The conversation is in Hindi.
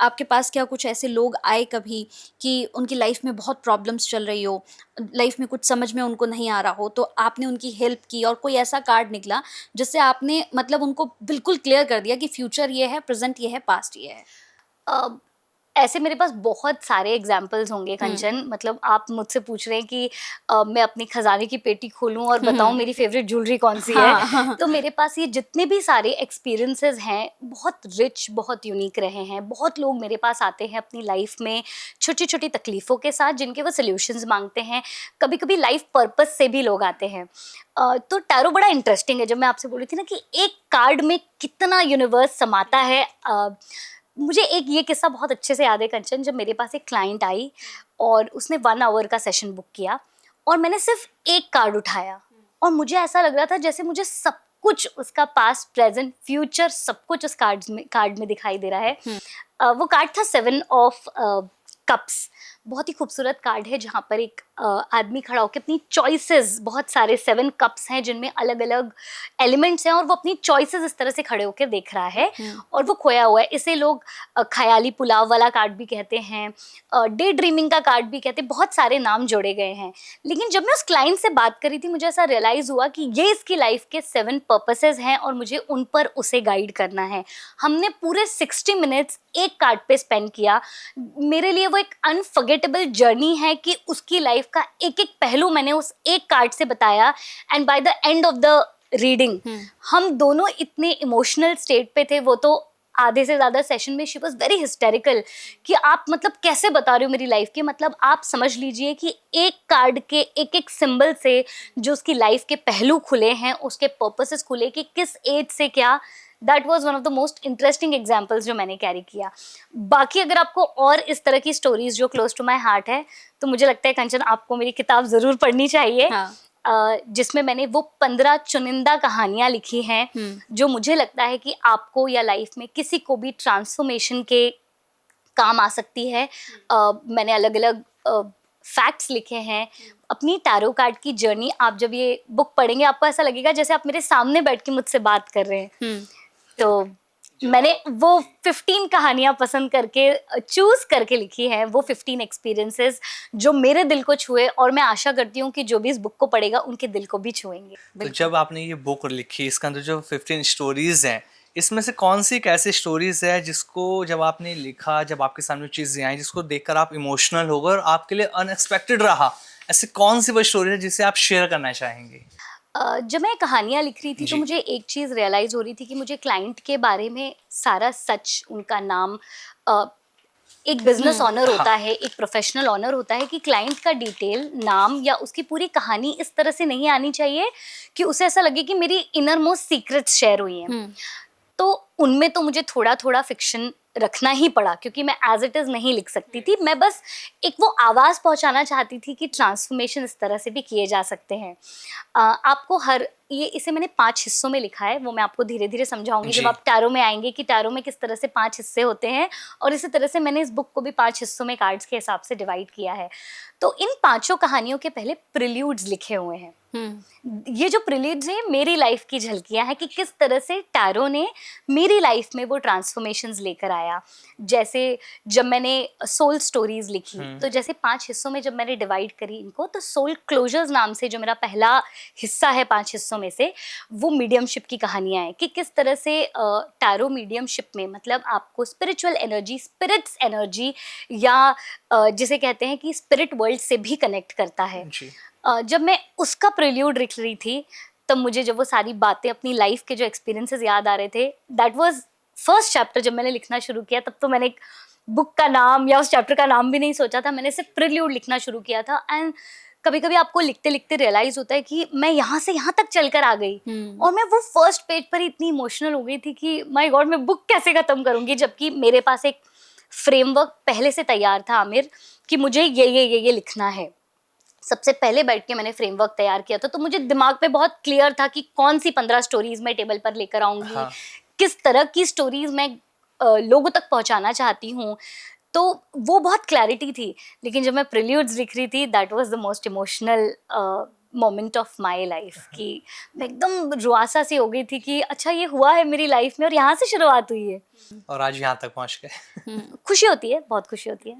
आपके पास क्या कुछ ऐसे लोग आए कभी कि उनकी लाइफ में बहुत प्रॉब्लम्स चल रही हो, लाइफ में कुछ समझ में उनको नहीं आ रहा हो, तो आपने उनकी हेल्प की और कोई ऐसा कार्ड निकला जिससे आपने मतलब उनको बिल्कुल क्लियर कर दिया कि फ्यूचर ये है, प्रेजेंट ये है, पास्ट ये है? अ, ऐसे मेरे पास बहुत सारे एग्जाम्पल्स होंगे हम्म। कंचन। मतलब आप मुझसे पूछ रहे हैं कि मैं अपनी खजाने की पेटी खोलूं और बताऊं हम्म। मेरी फेवरेट ज्वेलरी कौन सी है। हाँ हाँ। तो मेरे पास ये जितने भी सारे एक्सपीरियंसेस हैं बहुत रिच, बहुत यूनिक रहे हैं। बहुत लोग मेरे पास आते हैं अपनी लाइफ में छोटी छोटी तकलीफ़ों के साथ जिनके वो सोल्यूशंस मांगते हैं। कभी कभी लाइफ पर्पस से भी लोग आते हैं। तो टैरो बड़ा इंटरेस्टिंग है। जब मैं आपसे बोली थी ना कि एक कार्ड में कितना यूनिवर्स समाता है, मुझे एक ये किस्सा बहुत अच्छे से याद है कंचन। जब मेरे पास एक क्लाइंट आई और उसने 1 आवर का सेशन बुक किया और मैंने सिर्फ एक कार्ड उठाया और मुझे ऐसा लग रहा था जैसे मुझे सब कुछ उसका पास्ट प्रेजेंट फ्यूचर सब कुछ उस कार्ड में दिखाई दे रहा है। हम्म। वो कार्ड था 7 ऑफ कप्स। बहुत ही खूबसूरत कार्ड है जहाँ पर एक आदमी खड़ा होकर अपनी चॉइसेस, बहुत सारे 7 कप्स हैं जिनमें अलग अलग एलिमेंट्स हैं और वो अपनी चॉइसेस इस तरह से खड़े होकर देख रहा है और वो खोया हुआ है। इसे लोग ख्याली पुलाव वाला कार्ड भी कहते हैं, डे ड्रीमिंग का कार्ड भी कहते हैं, बहुत सारे नाम जोड़े गए हैं। लेकिन जब मैं उस क्लाइंट से बात करी थी मुझे ऐसा रियलाइज़ हुआ कि ये इसकी लाइफ के 7 पर्पसेस हैं और मुझे उन पर उसे गाइड करना है। हमने पूरे 60 मिनट्स एक कार्ड पे स्पेंड किया। मेरे लिए वो एक अनफॉरगेटेबल जर्नी है कि उसकी लाइफ का एक एक पहलू मैंने उस एक कार्ड से बताया। And by the end of the reading हम दोनों इतने इमोशनल स्टेट पे थे। वो तो आधे से ज़्यादा सेशन में शी वॉज वेरी हिस्टेरिकल कि आप मतलब कैसे बता रहे हो मेरी लाइफ के। मतलब आप समझ लीजिए कि एक कार्ड के एक एक सिंबल से जो उसकी लाइफ के पहलू खुले हैं, उसके पर्पसेस खुले कि किस एज से क्या। That was one of the most interesting examples जो मैंने कैरी किया। बाकी अगर आपको और इस तरह की स्टोरीज जो क्लोज टू माई हार्ट है तो मुझे लगता है कंचन आपको मेरी किताब ज़रूर पढ़नी चाहिए। हाँ। जिसमें मैंने वो 15 चुनिंदा कहानियां लिखी हैं जो मुझे लगता है कि आपको या लाइफ में किसी को भी ट्रांसफॉर्मेशन के काम आ सकती है। मैंने अलग अलग फैक्ट्स लिखे हैं अपनी टैरो कार्ड की जर्नी। आप जब ये बुक पढ़ेंगे आपको ऐसा लगेगा जैसे आप मेरे सामने बैठ के मुझसे बात कर रहे हैं। तो मैंने वो 15 कहानियां पसंद करके चूज करके लिखी है, वो 15 एक्सपीरियंसेस जो मेरे दिल को छुए और मैं आशा करती हूँ कि जो भी इस बुक को पढ़ेगा उनके दिल को भी छुएंगे। तो जब आपने ये बुक लिखी इसका अंदर जो 15 स्टोरीज हैं, इसमें से कौन सी एक ऐसी स्टोरीज है जिसको जब आपने लिखा, जब आपके सामने चीज़ें आई जिसको देखकर आप इमोशनल हो गए और आपके लिए अनएक्सपेक्टेड रहा, ऐसी कौन सी वो स्टोरी है जिसे आप शेयर करना चाहेंगे? जब मैं कहानियाँ लिख रही थी तो जी। मुझे एक चीज़ रियलाइज़ हो रही थी कि मुझे क्लाइंट के बारे में सारा सच, उनका नाम, अ, एक बिजनेस ऑनर हाँ। होता है, एक प्रोफेशनल ऑनर होता है कि क्लाइंट का डिटेल, नाम या उसकी पूरी कहानी इस तरह से नहीं आनी चाहिए कि उसे ऐसा लगे कि मेरी इनर मोस्ट सीक्रेट्स शेयर हुई हैं। तो उनमें तो मुझे थोड़ा थोड़ा फिक्शन रखना ही पड़ा क्योंकि मैं एज इट इज़ नहीं लिख सकती थी। मैं बस एक वो आवाज़ पहुंचाना चाहती थी कि ट्रांसफॉर्मेशन इस तरह से भी किए जा सकते हैं। आपको हर ये इसे मैंने 5 हिस्सों में लिखा है, वो मैं आपको धीरे धीरे समझाऊंगी जी। जब आप टैरो में आएंगे कि टैरो में किस तरह से 5 हिस्से होते हैं। और इसी तरह से मैंने इस बुक को भी 5 हिस्सों में कार्ड्स के हिसाब से डिवाइड किया है। तो इन पांचों कहानियों के पहले प्रिल्यूड्स लिखे हुए हैं। ये जो प्रिल्यूड्स हैं मेरी लाइफ की झलकियां हैं कि किस तरह से टैरो ने मेरी लाइफ में वो ट्रांसफॉर्मेशंस लेकर आया। जैसे जब मैंने सोल स्टोरीज लिखी तो जैसे 5 हिस्सों में जब मैंने डिवाइड करी इनको, तो सोल क्लोजर्स नाम से जो मेरा पहला हिस्सा है 5 हिस्सों में से, वो मीडियमशिप की कहानियां हैं कि किस तरह से टैरो मीडियमशिप में मतलब आपको स्पिरिचुअल एनर्जी, स्पिरिट्स एनर्जी या जिसे कहते हैं कि स्पिरिट वर्ल्ड से भी कनेक्ट करता है। जी। जब मैं उसका प्रिल्यूड लिख रही थी तब मुझे जब वो सारी बातें अपनी लाइफ के जो एक्सपीरियंसेस याद आ रहे थे, दैट वाज फर्स्ट चैप्टर। जब मैंने लिखना शुरू किया तब तो मैंने एक बुक का नाम या उस चैप्टर का नाम भी नहीं सोचा था, मैंने सिर्फ प्रिल्यूड लिखना शुरू किया था। एंड कभी कभी आपको लिखते लिखते रियलाइज होता है कि मैं यहाँ से यहाँ तक चलकर आ गई और मैं वो फर्स्ट पेज पर ही इतनी इमोशनल हो गई थी कि माय गॉड मैं बुक कैसे खत्म करूंगी, जबकि मेरे पास एक फ्रेमवर्क पहले से तैयार था आमिर कि मुझे ये लिखना है। सबसे पहले बैठ के मैंने फ्रेमवर्क तैयार किया था तो मुझे दिमाग में बहुत क्लियर था कि कौन सी 15 स्टोरीज मैं टेबल पर लेकर आऊंगी। हाँ। किस तरह की स्टोरीज मैं लोगों तक पहुंचाना चाहती हूँ। तो वो बहुत क्लैरिटी थी। लेकिन जब मैं प्रिल्यूड्स लिख रही थी that was the most emotional moment of my life कि मैं एकदम रुआसा सी हो गई थी कि अच्छा ये हुआ है मेरी लाइफ में और यहाँ से शुरुआत हुई है। और आज यहाँ तक पहुँच गए। खुशी होती है, बहुत खुशी होती है।